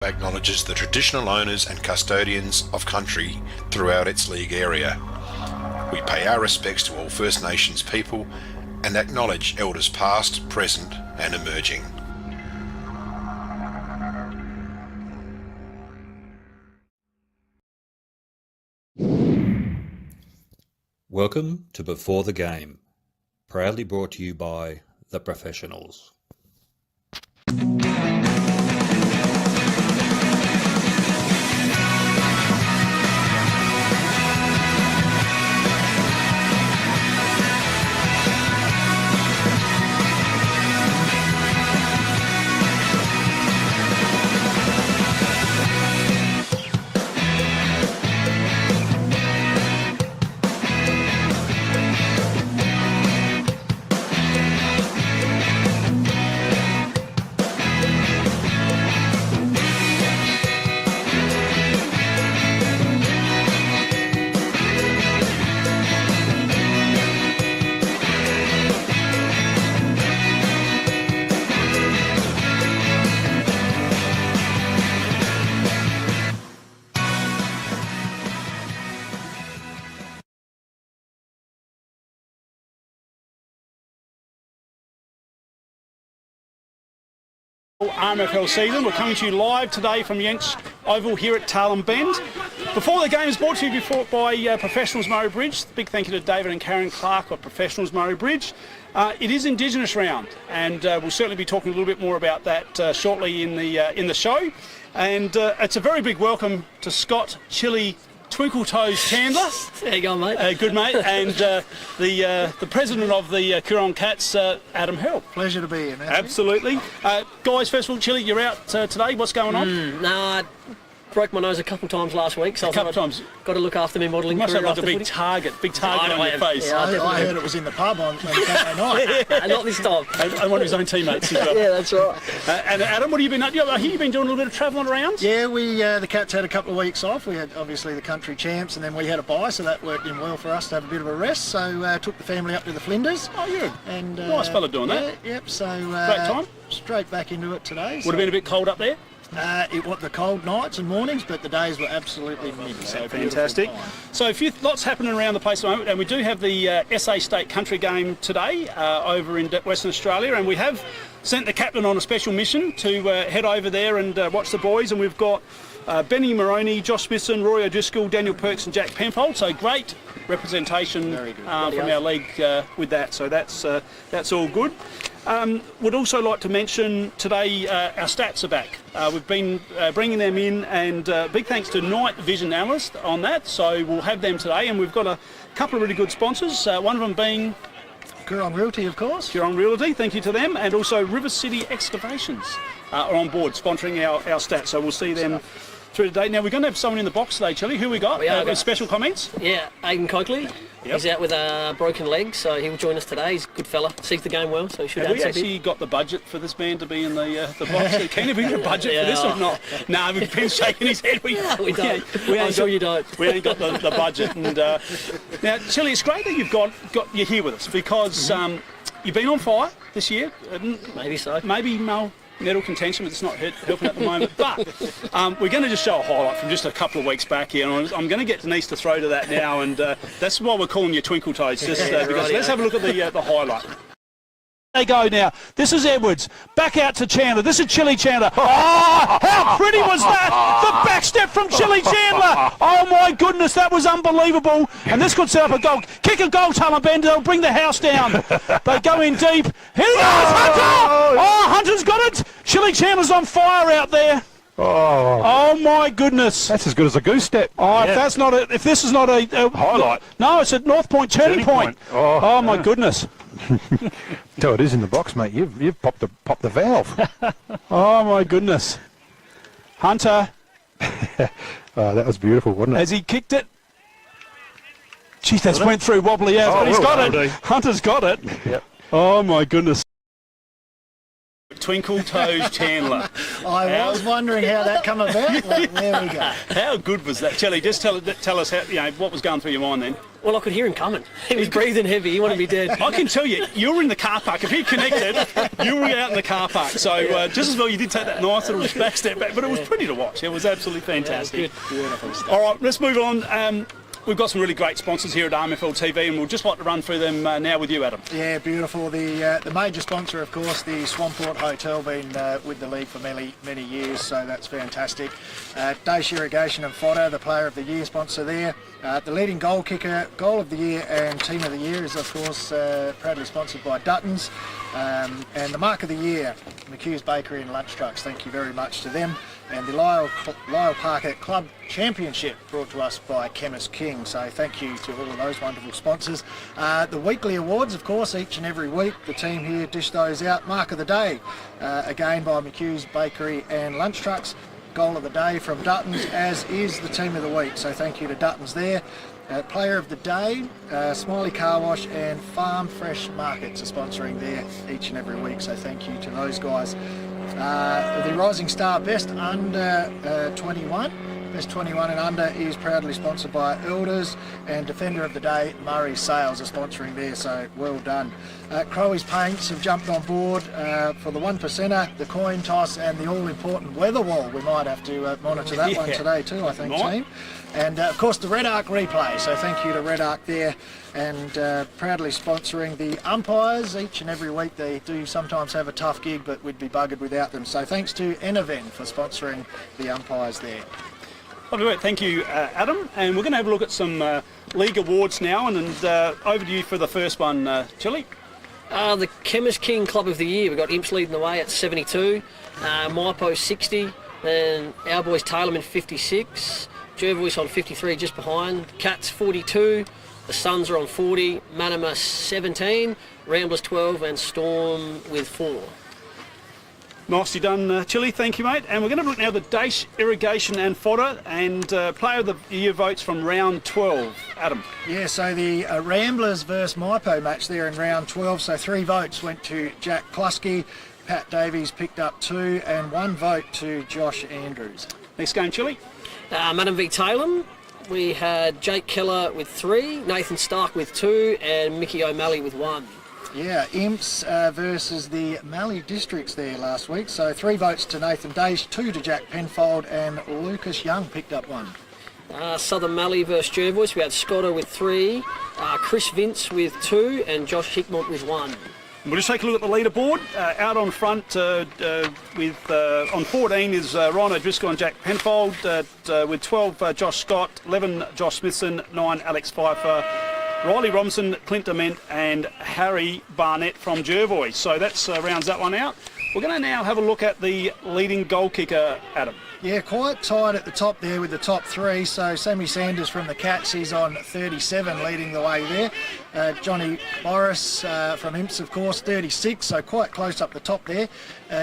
Acknowledges the traditional owners and custodians of country throughout its league area. We pay our respects to all First Nations people and acknowledge elders past, present and emerging. Welcome to Before the Game, proudly brought to you by The Professionals. RMFL season. We're coming to you live today from Yanks Oval here at Tarlem Bend. Before the game is brought to you by Professionals Murray Bridge. Big thank you to David and Karen Clark of Professionals Murray Bridge. It is Indigenous round, and we'll certainly be talking a little bit more about that shortly in the show. And it's a very big welcome to Scott Chili Twinkle Toes Chandler. There you go, mate. Good mate, and the president of the Coorong Cats, Adam Hurl. Pleasure to be here, man. Absolutely. Guys, first of all, Chili, you're out today. What's going on? Nah, broke my nose a couple of times last week, so A couple of times. got to look after my modelling You must career have like a after big footy. target on your face. Yeah, I heard it was in the pub on Saturday night. Not this time. And one of his own teammates as well. Yeah, that's right. And Adam, what have you been up to? I hear you've been doing a little bit of travelling around. Yeah, we the Cats had a couple of weeks off. We had obviously the country champs, and then we had a bye, so that worked in well for us to have a bit of a rest. So took the family up to the Flinders. Oh, you. And Nice fella doing that. Yep. So Great time. Straight back into it today. Would have been a bit cold up there. It was the cold nights and mornings, but the days were absolutely mint. So Fantastic. So lots happening around the place at the moment, and we do have the SA State Country Game today over in Western Australia, and we have sent the captain on a special mission to head over there and watch the boys, and we've got Benny Moroney, Josh Smithson, Roy O'Driscoll, Daniel Perks and Jack Penfold, so great representation from our league with that, so that's all good. Would also like to mention today our stats are back. We've been bringing them in, and big thanks to Night Vision Analyst on that, so we'll have them today, and we've got a couple of really good sponsors, one of them being Coorong Realty, of course. Coorong Realty, thank you to them, and also River City Excavations are on board sponsoring our stats, so we'll see them through today. Now we're going to have someone in the box today, Chili. Who we got? With special comments? Yeah, Aidan Coakley. Yep. He's out with a broken leg, so he will join us today. He's a good fella, sees the game well, so he should Have add we some actually bit. got the budget for this man to be in the box? Can we get a budget for this or not? No, we've been shaking his head. We don't. I'm sure you don't. We ain't got the budget. And now, Chili, it's great that you're here with us because you've been on fire this year. Maybe so. Maybe medal contention, but it's not helping at the moment. But we're going to just show a highlight from just a couple of weeks back here. And I'm going to get Denise to throw to that now, and that's why we're calling you Twinkle Toes. Just because let's have a look at the highlight. They go now. This is Edwards. Back out to Chandler. This is Chili Chandler. Oh, how pretty was that? The back step from Chili Chandler. Oh, my goodness, that was unbelievable. And this could set up a goal. Kick a goal, Tarlem Bend. They'll bring the house down. They go in deep. Here he goes, Hunter. Oh, Hunter's got it. Chili Chandler's on fire out there. Oh my goodness! That's as good as a goose step. Oh, yeah. If this is not a highlight. No, it's at North Point turning point. Oh my goodness! So it is in the box, mate. You've popped the valve. Oh my goodness! Hunter. Oh, that was beautiful, wasn't it? Has he kicked it? Jeez, that's went through wobbly out, but he's got it. Hunter's got it. Yep. Oh my goodness! Twinkle Toes Chandler. I was wondering how that come about. Well, there we go. How good was that, Chili? Just tell us how, what was going through your mind then. Well, I could hear him coming. He was breathing heavy. He wanted to be dead. I can tell you, you were in the car park. If he connected, you were out in the car park. So just as well, you did take that nice little back step back, but it was pretty to watch. It was absolutely fantastic. All right, let's move on. We've got some really great sponsors here at RMFLTV, and we'd just like to run through them now with you, Adam. Yeah, beautiful. The major sponsor, of course, the Swamport Hotel, been with the league for many years, so that's fantastic. Daesh Irrigation and Fodder, the Player of the Year sponsor there. The leading goal kicker, Goal of the Year and Team of the Year is, of course, proudly sponsored by Duttons. And the Mark of the Year, McHugh's Bakery and Lunch Trucks. Thank you very much to them. And the Lyle Parker Club Championship brought to us by Chemist King. So thank you to all of those wonderful sponsors. The weekly awards, of course, each and every week. The team here dish those out. Mark of the Day, again by McHugh's Bakery and Lunch Trucks. Goal of the Day from Duttons, as is the Team of the Week. So thank you to Duttons there. Player of the Day, Smiley Car Wash and Farm Fresh Markets are sponsoring there each and every week. So thank you to those guys. The Rising Star Best Under 21. Best 21 and Under is proudly sponsored by Elders, and Defender of the Day, Murray Sales, are sponsoring there, so well done. Crowie's Paints have jumped on board for the 1%er, the coin toss and the all-important weather wall. We might have to monitor that one today too, I think, team. And of course the Red Arc replay, so thank you to Red Arc there, and proudly sponsoring the umpires each and every week. They do sometimes have a tough gig, but we'd be buggered without them. So thanks to Enaven for sponsoring the umpires there. Thank you, Adam. And we're going to have a look at some league awards now, and over to you for the first one, Chili. The Chemist King Club of the Year, we've got Imps leading the way at 72, Maipo 60, then our boys Tailorman 56, Jervois on 53 just behind, Cats 42, the Suns are on 40, Manama 17, Ramblers 12 and Storm with 4. Nicely done, Chili. Thank you, mate. And we're going to look now at the Daesh Irrigation and Fodder and Player of the Year votes from round 12. Adam. Yeah, so the Ramblers versus Maipo match there in round 12. So 3 votes went to Jack Klusky, Pat Davies picked up 2, and 1 vote to Josh Andrews. Next game, Chili. Madam v Taylor, we had Jake Keller with 3, Nathan Stark with 2, and Mickey O'Malley with 1. Yeah, Imps versus the Mallee Districts there last week. So 3 votes to Nathan Daesh, 2 to Jack Penfold, and Lucas Young picked up 1. Southern Mallee versus Jervois, we had Scotter with 3, Chris Vince with 2, and Josh Hickmont with 1. We'll just take a look at the leaderboard. Out on front with on 14 is Ryan O'Driscoll and Jack Penfold. With 12, Josh Scott, 11, Josh Smithson, 9, Alex Pfeiffer, Riley Robinson, Clint Dement and Harry Barnett from Jervois. So that rounds that one out. We're going to now have a look at the leading goal kicker, Adam. Yeah, quite tight at the top there with the top 3. So Sammy Sanders from the Cats, he's on 37 leading the way there. Johnny Morris from Imps, of course, 36, so quite close up the top there.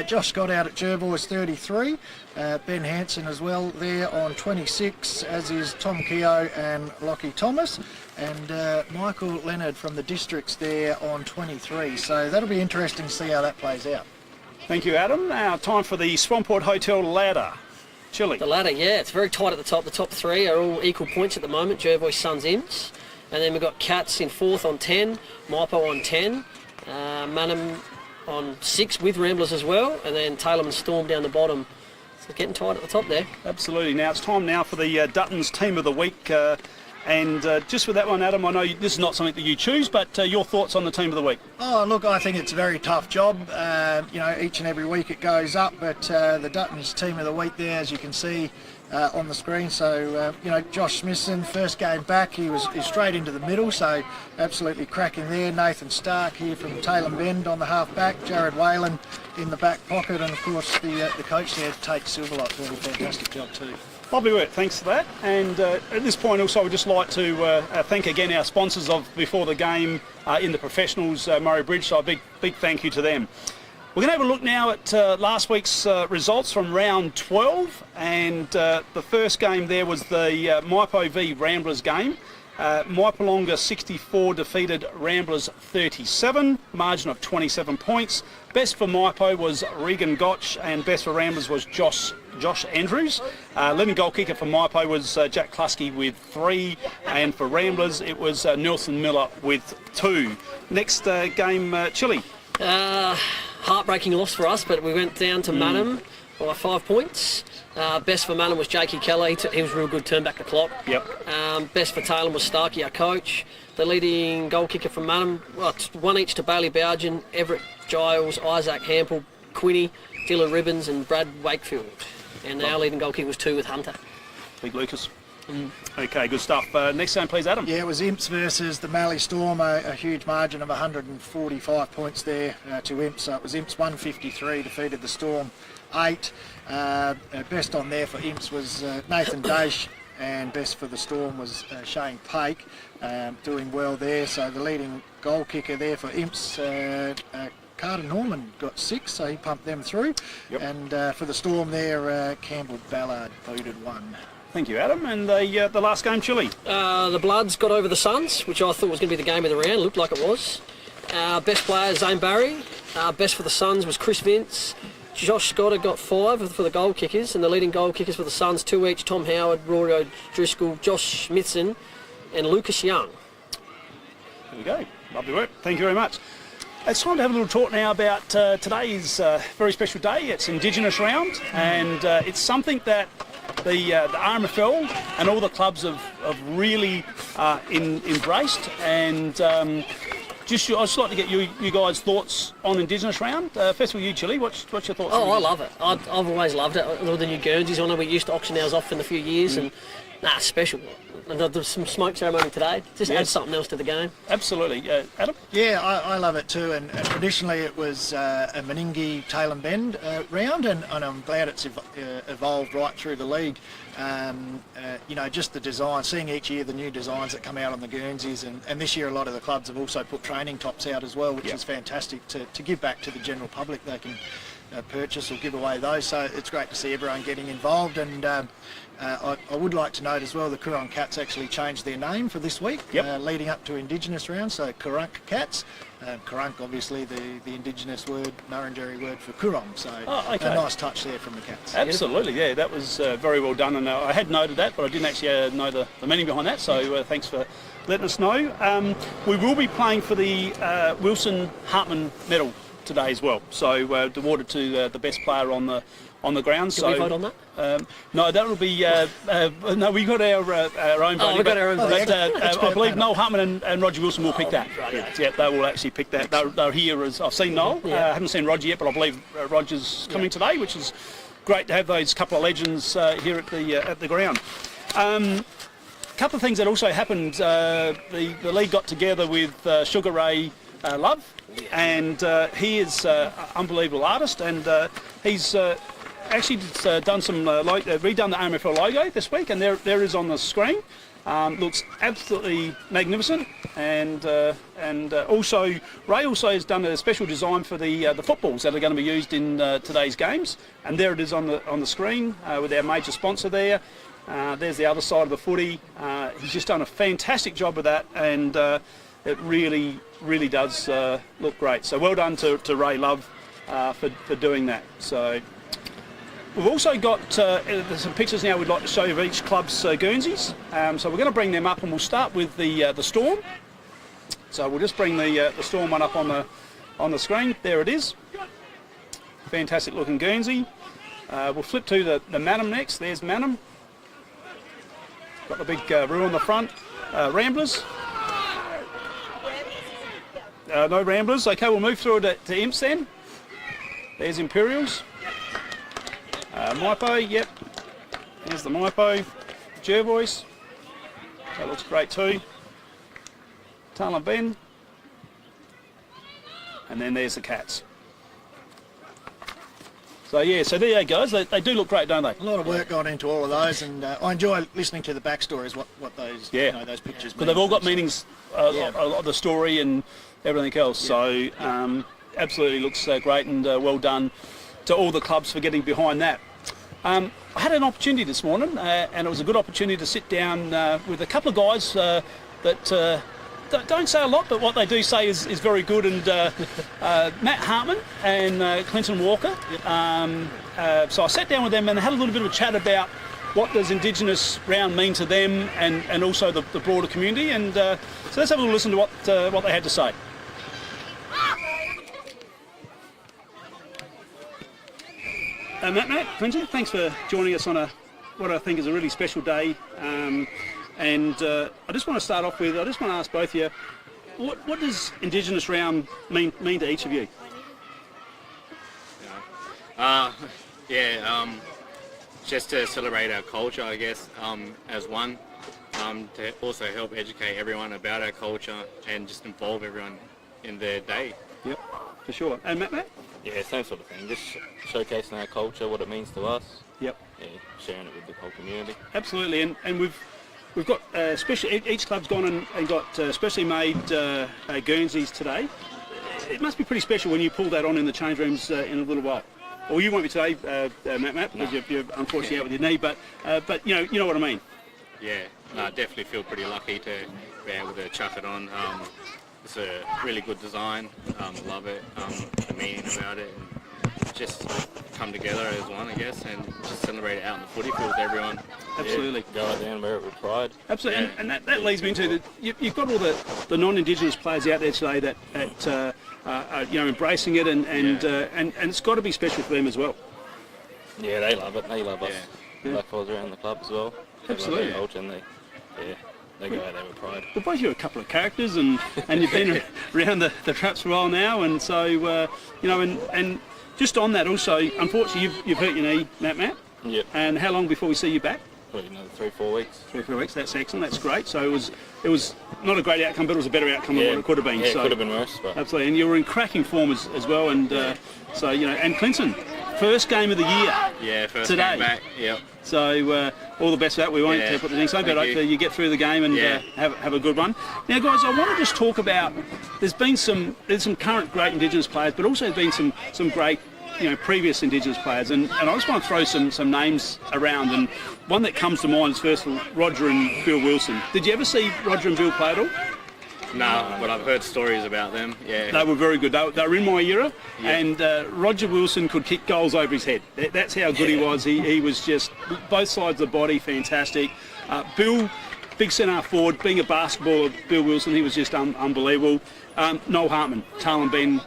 Josh Scott out at Jervois, 33. Ben Hansen as well there on 26, as is Tom Keogh and Lockie Thomas. And Michael Leonard from the Districts there on 23. So that'll be interesting to see how that plays out. Thank you, Adam. Now time for the Swamport Hotel ladder. Chili. The ladder, yeah, it's very tight at the top. The top 3 are all equal points at the moment, Jervois, Suns, Imps. And then we've got Cats in 4th on 10, Maipo on 10, Manham on 6 with Ramblers as well, and then Taylorman Storm down the bottom. So getting tight at the top there. Absolutely. Now it's time now for the Duttons Team of the Week. And just with that one, Adam, I know this is not something that you choose, but your thoughts on the Team of the Week? Oh, look, I think it's a very tough job. You know, each and every week it goes up, but the Duttons Team of the Week there, as you can see on the screen. So, you know, Josh Smithson, first game back, he's straight into the middle, so absolutely cracking there. Nathan Stark here from Taylor Bend on the half back, Jared Whalen in the back pocket, and of course the coach there, Tate Silverlot, doing a fantastic job too. Lovely work, thanks for that. And at this point also I would just like to thank again our sponsors of Before the Game in the professionals, Murray Bridge, so a big thank you to them. We're going to have a look now at last week's results from round 12, and the first game there was the Maipo v Ramblers game. Maipolonga 64 defeated Ramblers 37, margin of 27 points. Best for Maipo was Regan Gotch and best for Ramblers was Josh Josh Andrews. Leading goal kicker for Maipo was Jack Klusky with 3, and for Ramblers it was Nelson Miller with 2. Next game, Chile. Heartbreaking loss for us, but we went down to Manham by 5 points. Best for Manham was Jakey Keller. He was real good, turned back the clock. Yep. Best for Taylor was Starkey, our coach. The leading goal kicker from Manham, one each to Bailey Bowden, Everett Giles, Isaac Hampel, Quinny, Dylan Ribbons and Brad Wakefield. And our leading goal kicker was 2 with Hunter. Big Lucas. Okay, good stuff. Next game, please, Adam. Yeah, it was Imps versus the Mallee Storm, a huge margin of 145 points there to Imps. So it was Imps 153, defeated the Storm 8. Best on there for Imps was Nathan Daish, and best for the Storm was Shane Pake, doing well there. So the leading goal kicker there for Imps, Carter Norman, got 6, so he pumped them through. Yep. And for the Storm there, Campbell Ballard booted 1. Thank you, Adam. And the last game, Chile. The Bloods got over the Suns, which I thought was going to be the game of the round. Looked like it was. Best player, Zane Barry. Best for the Suns was Chris Vince. Josh Scott got 5 for the goal kickers, and the leading goal kickers for the Suns, 2 each, Tom Howard, Rory O'Driscoll, Josh Smithson and Lucas Young. There we go. Lovely work. Thank you very much. It's time to have a little talk now about today's very special day. It's Indigenous Round, and it's something that the RMFL and all the clubs have really embraced. And I'd just like to get you guys' thoughts on Indigenous Round. First of all, you, Chili, what's your thoughts? Oh, I love it. I've always loved it. All the new Guernseys on it. We used to auction ours off in a few years, and special. And there's some smoke ceremony today. Just adds something else to the game. Absolutely. Adam? Yeah, I love it too. And traditionally it was a Meningie tail and bend round, and I'm glad it's evolved right through the league. Just the design, seeing each year the new designs that come out on the Guernseys, and this year a lot of the clubs have also put training tops out as well, which is fantastic to give back to the general public. They can purchase or give away those, so it's great to see everyone getting involved. And I would like to note as well, the Coorong Cats actually changed their name for this week, leading up to Indigenous Round, so Coorong Cats. Coorong, obviously the Indigenous word, Murrungerry word for Coorong, so a nice touch there from the Cats. Absolutely, yeah, that was very well done, and I had noted that, but I didn't actually know the meaning behind that, so thanks for letting us know. We will be playing for the Wilson Hartman medal today as well, so awarded to the best player on the ground. Can we vote on that? No, that will be no. We got our own voting. We've got our own but, voting. I believe Noel Hartman and Roger Wilson will pick that. Right, Yeah, they will actually pick that. They're here as I've seen Noel. I haven't seen Roger yet, but I believe Roger's coming today, which is great to have those couple of legends here at the ground. A couple of things that also happened. The league got together with Sugar Ray Love, and he is an unbelievable artist, and he's actually done some redone the RMFL logo this week, and there is on the screen. Looks absolutely magnificent, and also Ray also has done a special design for the footballs that are going to be used in today's games, and there it is on the screen with our major sponsor there. There's the other side of the footy. He's just done a fantastic job with that, and it really does look great. So well done to Ray Love for doing that. So we've also got there's some pictures now we'd like to show you of each club's Guernseys. So we're going to bring them up, and we'll start with the Storm. So we'll just bring the Storm one up on the screen. There it is. Fantastic looking Guernsey. We'll flip to the Manham next. There's Manham. Got the big roo on the front. Ramblers. No Ramblers. Okay, we'll move through to Imps then. There's Imperials. Maipo, yep. There's the Maipo. Jervois. That looks great too. Taylor Ben. And then there's the Cats. So yeah, so there you go. They do look great, don't they? A lot of work gone into all of those, and I enjoy listening to the backstories, what those those pictures mean. But they've all got meanings, a lot of the story and everything else. So absolutely looks great, and well done to all the clubs for getting behind that. I had an opportunity this morning, and it was a good opportunity to sit down with a couple of guys that don't say a lot, but what they do say is very good. And Matt Hartman and Clinton Walker, so I sat down with them and had a little bit of a chat about what does Indigenous round mean to them and also the broader community. And so let's have a little listen to what they had to say. Matt, Clinton, thanks for joining us on what I think is a really special day. I just want to start off with, I just want to ask both of you, what does Indigenous round mean to each of you? Just to celebrate our culture, I guess, as one, to also help educate everyone about our culture and just involve everyone in their day. Yep, for sure. And Matt? Yeah, same sort of thing. Just showcasing our culture, what it means to us. Yep. Yeah, sharing it with the whole community. Absolutely, and we've got each club's gone and got specially made Guernseys today. It must be pretty special when you pull that on in the change rooms in a little while. Well, you won't be today, Matt, because you're unfortunately out with your knee. But you know what I mean. Yeah, I definitely feel pretty lucky to be able to chuck it on. It's a really good design. Love it. The meaning about it, and just come together as one, I guess, and just celebrate it out in the footy field with everyone. Absolutely. Yeah, go out there and wear it with pride. Absolutely, Yeah. and that leads me into you've got all the non-Indigenous players out there today that are embracing it, and it's got to be special for them as well. Yeah, they love it. They love us. Yeah. Black fellas around the club as well. Absolutely. They love our culture and they go out there with pride. Well, both you are a couple of characters, and you've been around the traps for a while now, and so and just on that also, unfortunately you've hurt your knee, Matt. Yep. And how long before we see you back? Probably another 3-4 weeks. 3-4 weeks. That's excellent. That's great. So it was not a great outcome, but it was a better outcome than what it could have been. Yeah, so, it could have been worse. But absolutely, and you were in cracking form as well, and so and Clinton, first game of the year. Yeah, first today. game back. Yep. So all the best for that. We won't put the jinx on, but Thank hopefully you get through the game and have a good one. Now, guys, I want to just talk about. There's some current great Indigenous players, but also there's been some great previous Indigenous players, and I just want to throw some names around. And one that comes to mind is first of all Roger and Bill Wilson. Did you ever see Roger and Bill play at all? No, but I've heard stories about them. Yeah. They were very good. They were in my era, and Roger Wilson could kick goals over his head. That's how good he was. He was just both sides of the body, fantastic. Bill, big centre forward, being a basketballer, Bill Wilson, he was just unbelievable. Noel Hartman, Talon Ben,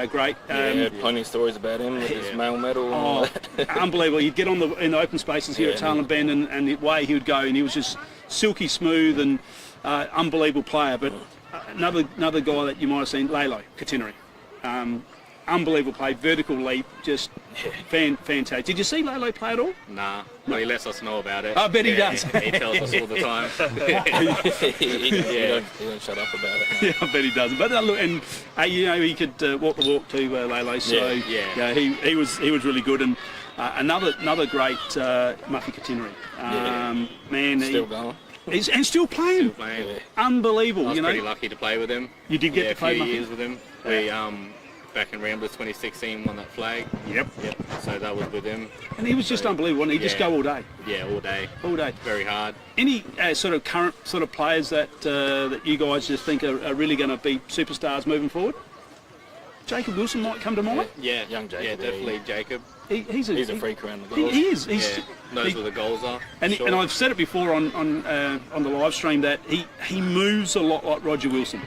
great. plenty of stories about him with his male medal. Oh, unbelievable. He'd get in the open spaces here at Talon Ben, and the way he would go, and he was just silky smooth and unbelievable player. But another guy that you might have seen, Lalo Katineri. Unbelievable play, vertical leap, just fantastic. Did you see Lalo play at all? Nah, but he lets us know about it. I bet he does. He tells us all the time. He don't shut up about it. Yeah, I bet he does. But look, and he could walk the walk too, Lalo. So he was really good. And another great Muffy Katineri. Man, Still going. And still playing. Unbelievable. I was pretty lucky to play with him. You did get to play a few Muffy? years with him. We back in Ramblers 2016 won that flag. Yep. So that was with him. And he was just unbelievable. Wasn't he? Just go all day. Yeah, all day. All day. Very hard. Any sort of current sort of players that you guys just think are really going to be superstars moving forward? Jacob Wilson might come to mind. Yeah, Young Jacob, Yeah, definitely yeah. Jacob. He's a freak around the goals. He is. Knows where the goals are. And, sure. and I've said it before on the live stream that he moves a lot like Roger Wilson.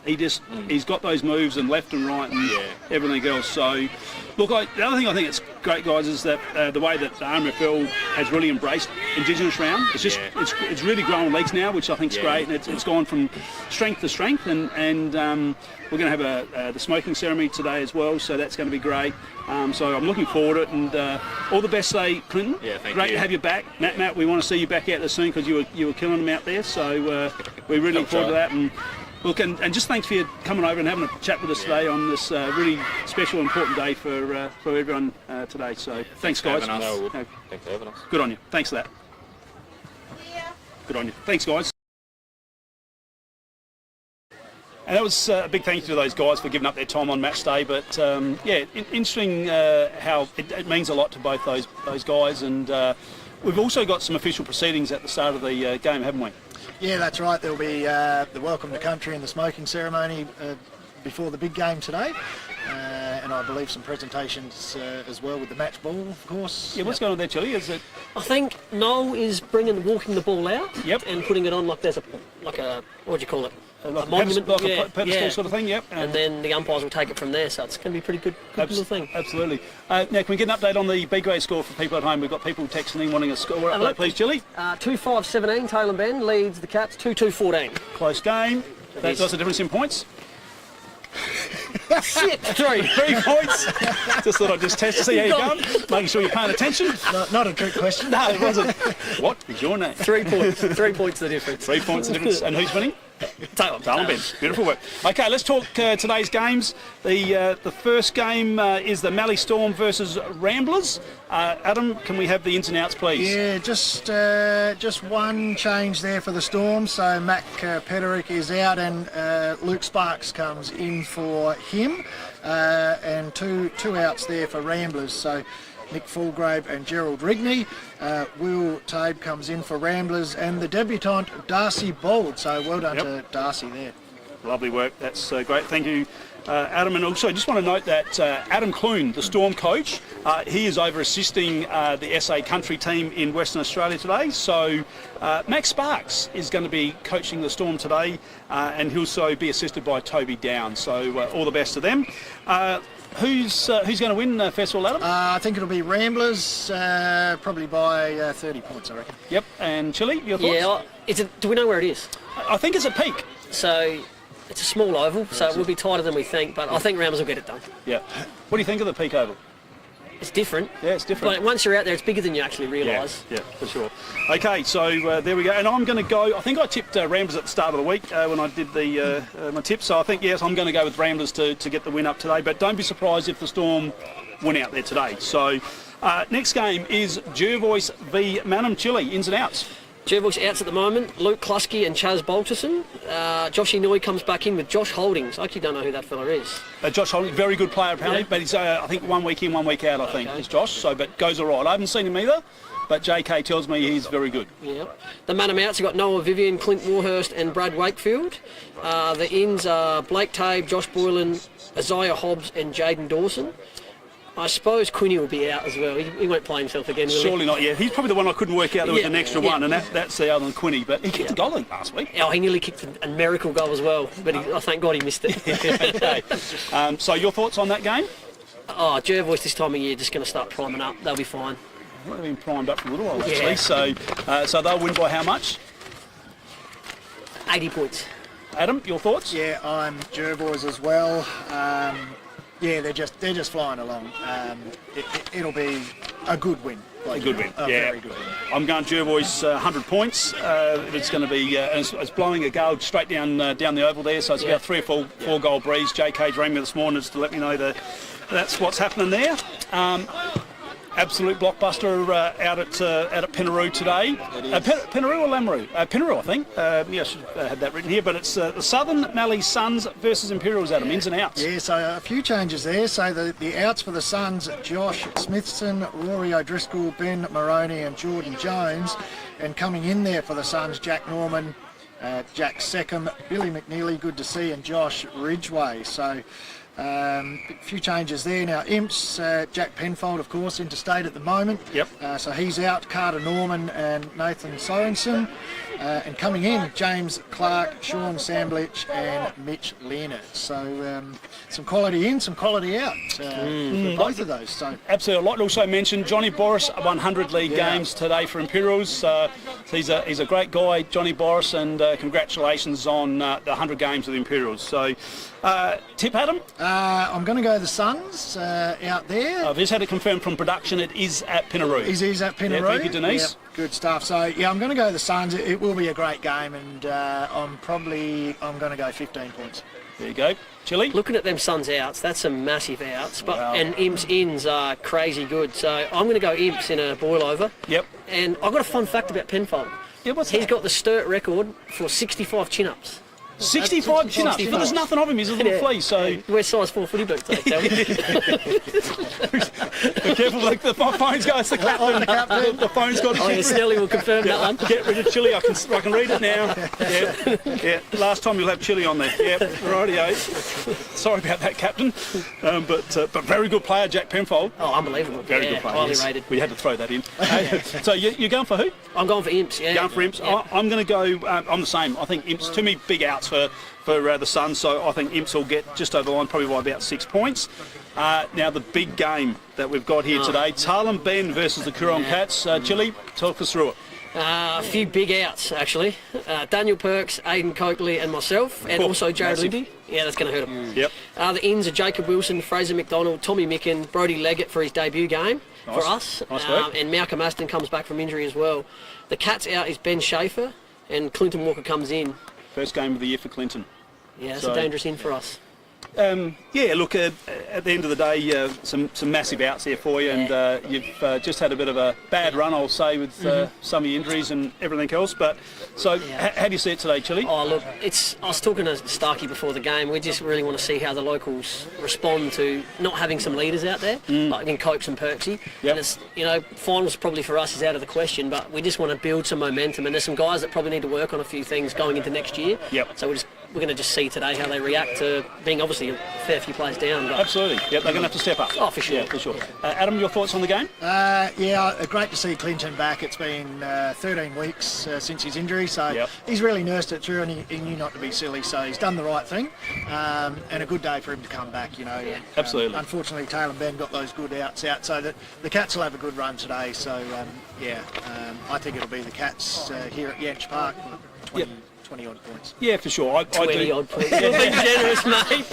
He's got those moves and left and right and everything else. So, look, the other thing I think it's great, guys, is that the way that the RMFL has really embraced Indigenous round. It's just it's really growing legs now, which I think is great, and it's gone from strength to strength. And we're going to have the smoking ceremony today as well, so that's going to be great. So I'm looking forward to it, and all the best, Clinton. Yeah, thank great you. to have you back, Matt. We want to see you back out there soon because you were killing them out there. So we really look forward to that. And look, and just thanks for you coming over and having a chat with us today on this really special, important day for everyone today. So thanks, guys. Thanks for having us. Good on you. Thanks for that. Good on you. Thanks, guys. And that was a big thank you to those guys for giving up their time on match day. But interesting how it means a lot to both those guys. And we've also got some official proceedings at the start of the game, haven't we? Yeah, that's right. There'll be the welcome to country and the smoking ceremony before the big game today. and I believe some presentations as well with the match ball, of course. Yeah, what's going on there, Chili? Is it? I think Noel is walking the ball out Yep. and putting it on like there's a what do you call it? Like a monument, like a pedestal sort of thing, yep. And then the umpires will take it from there, so it's going to be a pretty good little thing. Absolutely. Now, can we get an update on the B grade score for people at home? We've got people texting in wanting a score update, please, Chili. 2-5-17, Taylor Ben leads the Cats, 2-2-14. Close game. That's the difference in points. Shit, 3 points. Just thought I'd just test to see how you go. Making sure you're paying attention. Not a trick question. No, it wasn't. What is your name? 3 points. 3 points the difference. 3 points the difference. And who's winning? Taylor Ben. Beautiful work. Okay, let's talk today's games. The first game is the Mallee Storm versus Ramblers. Adam, can we have the ins and outs, please? Yeah, just one change there for the Storm. So Mac Pederick is out and Luke Sparks comes in for him. And two outs there for Ramblers. So Nick Fulgrave and Gerald Rigney. Will Tabe comes in for Ramblers, and the debutant Darcy Bold. So well done to Darcy there. Lovely work. That's great. Thank you, Adam. And also, just want to note that Adam Clune, the Storm coach, he is over assisting the SA Country team in Western Australia today. So Max Sparks is going to be coaching the Storm today, and he'll also be assisted by Toby Down. So all the best to them. Who's going to win first of all, Adam? I think it'll be Ramblers, probably by 30 points, I reckon. Yep. And Chili, your thoughts? Yeah, do we know where it is? I think it's a peak. So it's a small oval, so it will be tighter than we think, but I think Ramblers will get it done. Yeah. What do you think of the peak oval? It's different. Yeah, it's different. But once you're out there, it's bigger than you actually realise. Yeah, for sure. Okay, so there we go. And I'm going to go, I think I tipped Ramblers at the start of the week when I did my tips. So I think, yes, I'm going to go with Ramblers to get the win up today. But don't be surprised if the Storm win out there today. So next game is Jervois v Manum. Chili, ins and outs. Jervois outs at the moment. Luke Klusky and Chaz Bolterson. Josh Inouye comes back in with Josh Holdings. I actually don't know who that fella is. Josh Holdings, very good player apparently, but he's I think 1 week in, 1 week out. I think is Josh. So, but goes all right. I haven't seen him either, but JK tells me he's very good. Yeah. The Manum outs have got Noah Vivian, Clint Warhurst, and Brad Wakefield. The ins are Blake Tabe, Josh Boylan, Isaiah Hobbs, and Jaden Dawson. I suppose Quinny will be out as well. He won't play himself again, will he? Surely not, yeah. He's probably the one I couldn't work out. There was an extra one, and that's the other than Quinny. But he kicked a goal last week. Oh, he nearly kicked a miracle goal as well, but I thank God he missed it. Okay. So your thoughts on that game? Oh, Jervois this time of year just going to start priming up. They'll be fine. Well, they've been primed up for a little while, actually. So they'll win by how much? 80 points. Adam, your thoughts? Yeah, I'm Jervois as well. Yeah, they're just flying along. It'll be a good win. A good win, a very good win. I'm going Jervois 100 points. It's going to be, it's blowing a gale straight down the oval there, so it's about 3 or 4 goal breeze. JK's rang me this morning just to let me know that's what's happening there. Absolute blockbuster out at Penaroo today. Penaroo or Lameroo? Penaroo, I think. Yeah, I should have had that written here. But it's the Southern Mallee Suns versus Imperials, Adam. Ins and outs. Yeah, so a few changes there. So the outs for the Suns, Josh Smithson, Rory O'Driscoll, Ben Moroney and Jordan Jones. And coming in there for the Suns, Jack Norman, Jack Seckham, Billy McNeely, good to see, and Josh Ridgway. So a few changes there. Now Imps, Jack Penfold of course interstate at the moment. Yep. So he's out. Carter Norman and Nathan Sorensen. And coming in, James Clark, Sean Samblich and Mitch Leonard. So some quality in, some quality out for both of those. So absolutely. I'd like to also mention Johnny Boris, 100 league games today for Imperials. He's a great guy, Johnny Boris, and congratulations on the 100 games with the Imperials. So tip, Adam? I'm going to go the Suns out there. I've just had it confirmed from production. It is at Penaroo. Is at Penaroo. Yeah, thank you, Denise. Yep, good stuff. So yeah, I'm going to go the Suns. It will be a great game, and I'm going to go 15 points. There you go. Chili? Looking at them Suns outs, that's some massive outs. And Imps ins are crazy good. So I'm going to go Imps in a boil over. Yep. And I've got a fun fact about Penfold. Yeah, what's He's that? got the Sturt record for 65 chin-ups. 65 chin-ups. But there's nothing of him. He's a little flea. So we're size 4 footy boots, I tell you. be careful. Like the phone's going. It's the captain. The phone's got. Oh, yeah, Snelly will confirm that one. Get rid of chili. I can read it now. Yeah. Last time you'll have chili on there. Yeah. Rightio. Sorry about that, Captain. But very good player, Jack Penfold. Oh, unbelievable. Very good player. Highly Yes. rated. We had to throw that in. So you're going for who? I'm going for Imps, yeah. Going for Imps. Yeah. I'm going to go. I'm the same. I think Imps. Too many big outs for the Suns. So I think Imps will get just over the line, probably by about 6 points. Now the big game that we've got here today: Tarlin Bend versus the Coorong Cats. Chili, talk us through it. A few big outs, actually. Daniel Perks, Aidan Coakley and myself, and also Jared massive. Lindy. Yeah, that's going to hurt him. Yep. The ins are Jacob Wilson, Fraser McDonald, Tommy Micken, Brodie Leggett for his debut game for us. Nice work. And Malcolm Aston comes back from injury as well. The Cats out is Ben Schaefer, and Clinton Walker comes in. First game of the year for Clinton. Yeah, it's So- a dangerous in for us. Yeah, look, at the end of the day, some massive outs there for you, and you've just had a bit of a bad run, I'll say, with some of your injuries and everything else. But so, how do you see it today, Chili? Oh, look, I was talking to Starkey before the game. We just really want to see how the locals respond to not having some leaders out there, like in Cokes and Perksy. Yep. And it's, finals probably for us is out of the question, but we just want to build some momentum. And there's some guys that probably need to work on a few things going into next year. Yep. So we're going to just see today how they react to being obviously a fair few players down. But Absolutely. Yep, they're going to have to step up. Oh, for sure. Yeah, for sure. Adam, your thoughts on the game? Great to see Clinton back. It's been 13 weeks since his injury, so Yep. he's really nursed it through, and he knew not to be silly, so he's done the right thing, and a good day for him to come back, Absolutely. Unfortunately, Taylor Ben got those good outs out, so that the Cats will have a good run today, so I think it'll be the Cats here at Yanch Park, 20 odd points. Yeah, for sure. I 20 do. odd points. You're being generous, mate.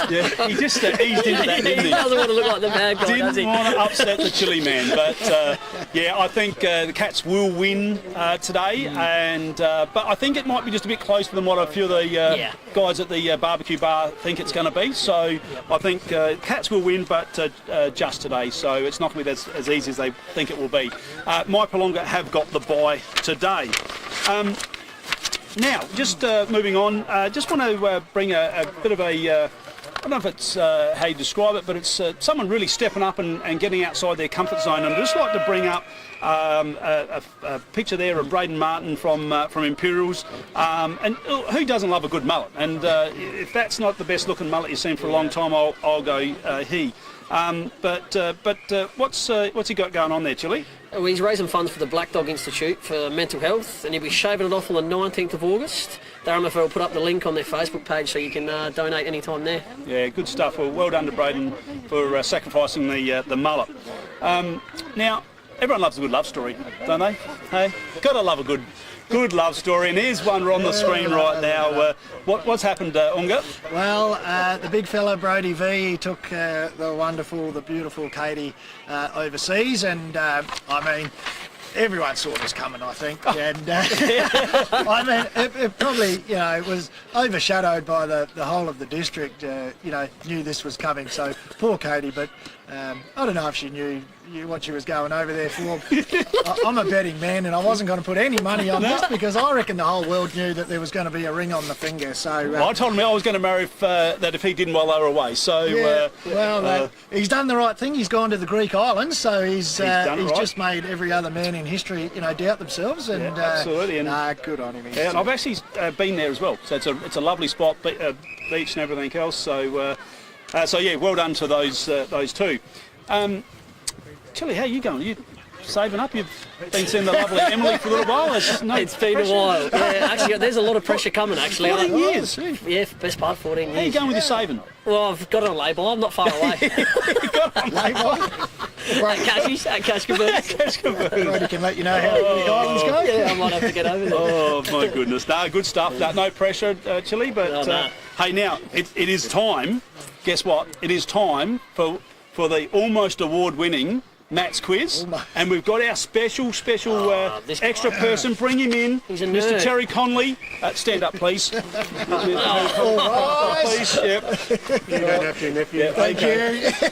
Yeah, he just eased into that, didn't He he? doesn't want to look like the bad guy, does he? Didn't want to upset the Chili man, but I think the Cats will win today, and but I think it might be just a bit closer than what a few of the guys at the barbecue bar think it's going to be. So I think Cats will win, but just today. So it's not going to be as easy as they think it will be. My Palonga have got the bye today. Now, just moving on, just want to bring a bit of a, I don't know if it's how you describe it, but it's someone really stepping up and getting outside their comfort zone. And I'd just like to bring up a picture there of Braden Martin from Imperials. And who doesn't love a good mullet? And if that's not the best looking mullet you've seen for a long time, I'll go he. What's he got going on there, Chili? Well, he's raising funds for the Black Dog Institute for mental health, and he'll be shaving it off on the 19th of August. The RMFL will put up the link on their Facebook page so you can donate anytime there. Yeah, good stuff. Well done to Braden for sacrificing the mullet. Now, everyone loves a good love story, don't they? Hey, gotta love a good love story, and here's one on the screen right now. What's happened, Unga? Well, the big fella, Brodie V, he took the beautiful Katie overseas, and everyone saw this coming, I think, and it probably, it was overshadowed by the whole of the district, knew this was coming, so poor Katie, but I don't know if she knew what she was going over there for. I'm a betting man, and I wasn't going to put any money on this because I reckon the whole world knew that there was going to be a ring on the finger. So I told him I was going to marry if he didn't while they were away. So he's done the right thing. He's gone to the Greek islands, so he's right. just made every other man in history, doubt themselves. And absolutely. And good on him. Yeah, and I've actually been there as well. So it's a lovely spot, beach and everything else. So well done to those two. Chili, how are you going? Are you saving up? You've been seeing the lovely Emily for a little while. It's been a while. Yeah, actually, there's a lot of pressure coming, actually. 14 years. Yeah, best part of 14 years. How are you going with your saving? Well, I've got it on label. I'm not far away. At Kashkaburn. Brody can let you know how the Greek islands go. Yeah, I might have to get over there. Oh, my goodness. No, good stuff. No pressure, Chili. But, hey, now, it is time. Guess what? It is time for the almost award-winning Matt's quiz, and we've got our special extra person. Bring him in, He's a Mr. nerd. Terry Conley. Stand up, please. Please. Yep. You don't have to, nephew. Yeah, Thank you.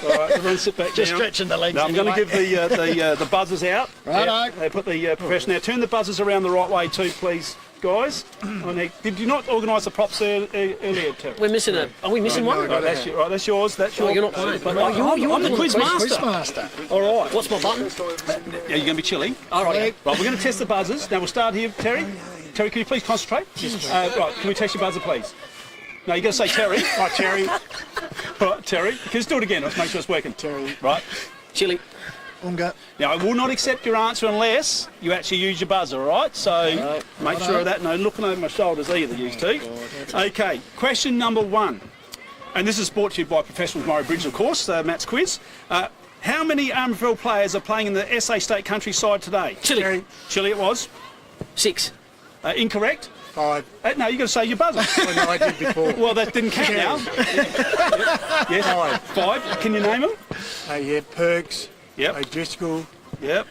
All right, everyone sit back Just down. stretching the legs. No, I'm going to give the buzzers out. Righto. They put the profession now. Turn the buzzers around the right way too, please, guys. Did you not organise the props earlier, Terry? We're missing are we missing one? Right, that's yours. That's yours. You're not playing. But You're the quiz master. Quizmaster. All right. What's my button? Yeah, you're going to be chilly. All right. Right, we're going to test the buzzers. Now we'll start here, Terry. Terry, can you please concentrate? Yes, right, can we test your buzzer, please? No, you're going to say Terry. Right, Terry. Right, Terry. Can you just do it again? Let's make sure it's working. Terry. Right. Chili. Unga. Now, I will not accept your answer unless you actually use your buzzer, all right? So make sure of that. No looking over my shoulders either, you two. Okay, question number 1. And this is brought to you by Professionals Murray Bridge, of course, Matt's quiz. How many RMFL players are playing in the SA State Country side today? Chili. Chili it was. 6. Incorrect. 5. No, you've got to say your buzzer. Oh, no, I did before. Well, that didn't count now. Yes. 5. Can you name them? Yeah, Perks. Yep. O'Driscoll. Yep.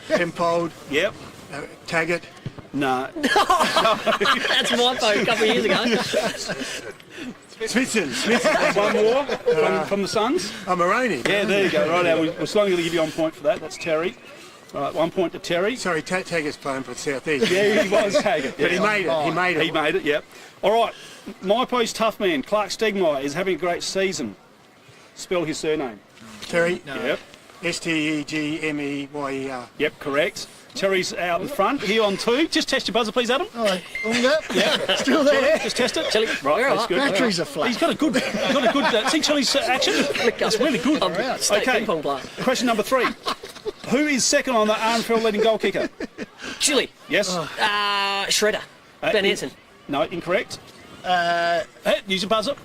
Penfold. Yep. Taggart. No. That's my phone a couple of years ago. Smithson. One more from the Suns. Maroney. Yeah, there you go. Right now, we're slowly going to give you on point for that. That's Terry. Right, 1 point to Terry. Sorry, Taggart's playing for South East. Yeah, he was Taggart. But he made it. He made it, yep. All right, my post tough man, Clark Stegmeyer, is having a great season. Spell his surname. Terry. Yep. Stegmeyer. Yep, correct. Terry's out in front. He on 2. Just test your buzzer, please, Adam. All right. Unga. Yeah. Still there. Just test it. Chili. Right, that's good. Batteries are flat. He's got a good see Chili's action. That's really good. State Okay, ping pong player. question number 3. Who is second on the RMFL leading goal kicker? Chili. Yes. Shredder. Ben Hansen. No, incorrect. Use your buzzer.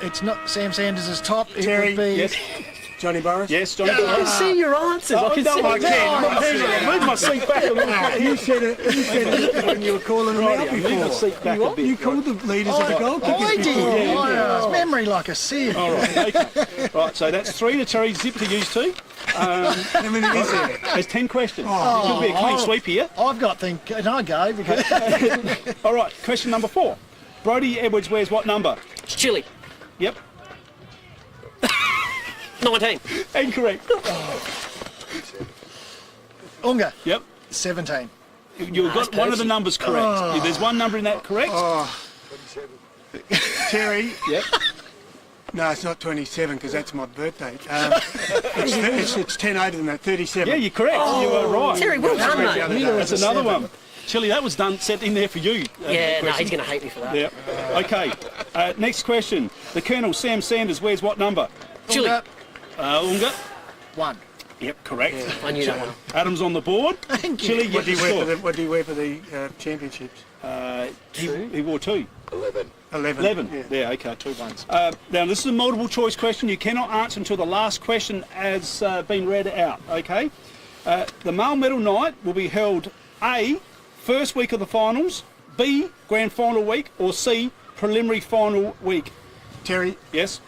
It's not Sam Sanders' top. It Terry. would be Yes. Johnny Burris. Yes, Johnny. I can see your answers. I can see I your can. answers. Move my seat back a little bit. You said it when you were calling them out Move my before. seat back a bit. You called the leaders of the goal kickers. I did. His memory like a sieve. All right, okay. Right, so that's 3 to Terry, zip to use 2. How many is there? There's 10 questions. Could be a clean sweep here. I've got can I go? Because All right, question number 4. Brodie Edwards wears what number? Chili. Yep. 19. Incorrect. Unga. Yep. 17. You've got one of the numbers correct. There's one number in that correct. Terry. Yep. No, it's not 27 because that's my birthday. It's 10 over than that, 37. Yeah, you're correct. You were right. Terry, well done, mate. That's another one. Chili, that was done, set in there for you. Yeah, no, question. he's going to hate me for that. Yeah. Okay. Next question. The Colonel, Sam Sanders, wears what number? Chili. Unga. 1. Yep, correct. I knew that one. Adam's on the board. Thank you. Chili, What get do the you wear score. what do you wear for the championships? He wore 2. 11. 11. Yeah. Okay. 2 ones. Now, this is a multiple choice question. You cannot answer until the last question has been read out, okay? The male medal night will be held A, first week of the finals, B, grand final week, or C, preliminary final week. Terry, Yes?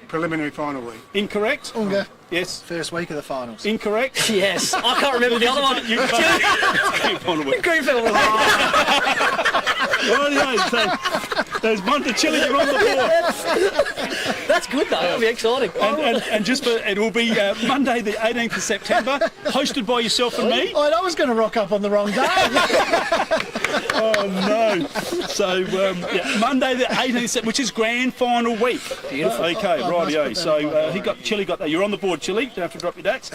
preliminary final week. Incorrect? Unga. Yes? First week of the finals. Incorrect? Yes. I can't remember the other one. Grand final week. Greenfield. Rightio, so there's one to Chili, you're on the board. That's good, though. That'll be exciting. And just for, it will be Monday the 18th of September, hosted by yourself and me. I was going to rock up on the wrong day. Oh no! So Monday the 18th, which is grand final week. Beautiful. Okay, rightio. So Chili got that. You're on the board, Chili. Don't have to drop your dats.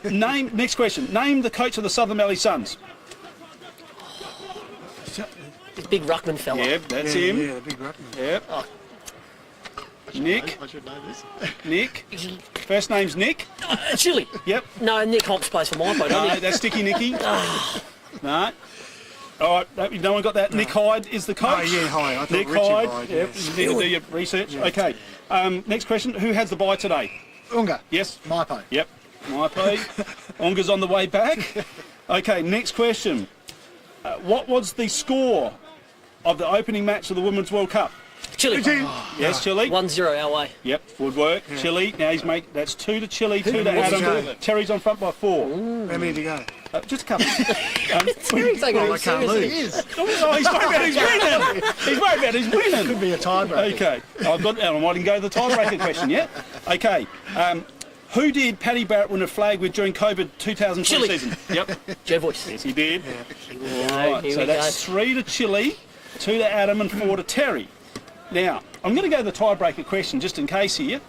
Next question. Name the coach of the Southern Valley Suns. This big ruckman fella. Yeah, that's him. Yeah, the big ruckman. Yep. Nick. I should know this. Nick. First name's Nick. Chili. Yep. No, Nick Hobbs plays for Maipo, No, don't he? that's Sticky Nicky. No. All right, no one got that. Nick Hyde is the coach. Oh, yeah, Hyde. I thought Nick Richard Hyde. Hyde, Yep. You need to do your research. Okay. Next question. Who has the bye today? Unga. Yes. Maipo. Yep. Maipo. Onga's on the way back. Okay. Next question. What was the score of the opening match of the Women's World Cup? Chili. Yes, Chili. 1-0 our way. Yep, would work. Chili. Now that's 2 to Chili, 2 to Adam. Terry's on front by 4. How many to go? Just a couple. Terry's taking it seriously. He is. Oh, he's worried about his winning. He's worried about his winning. Could be a tiebreaker. Okay, I might even go to the tiebreaker question, yeah? Okay. Who did Paddy Barrett win a flag with during COVID 2020 Chile. season? Yep. Joe Voice. Yes, he did. Right, Right, here so we that's go. 3 to Chile, 2 to Adam, and 4 to Terry. Now, I'm going to go to the tiebreaker question just in case here.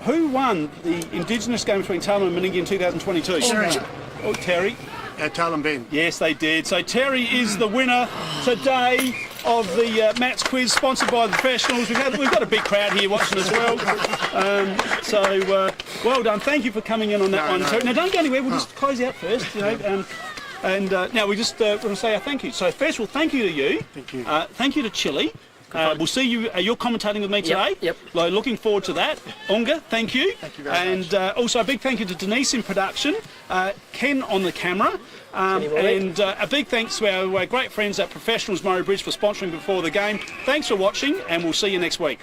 Who won the Indigenous game between Tailem and Meningie in 2022? Oh, Terry. Tailem Ben. Yes, they did. So Terry is the winner today of the Matt's quiz, sponsored by the professionals. We've got a big crowd here watching as well. Well done. Thank you for coming in on that one. So, now don't go anywhere. We'll just close out first. You know. Now we just want to say our thank you. So first of all, thank you to you. Thank you. Thank you to Chile. We'll see you. You're commentating with me today. Yep. Looking forward to that. Unga, thank you. Thank you very much. And also a big thank you to Denise in production, Ken on the camera, and a big thanks to our great friends at Professionals Murray Bridge for sponsoring before the game. Thanks for watching, and we'll see you next week.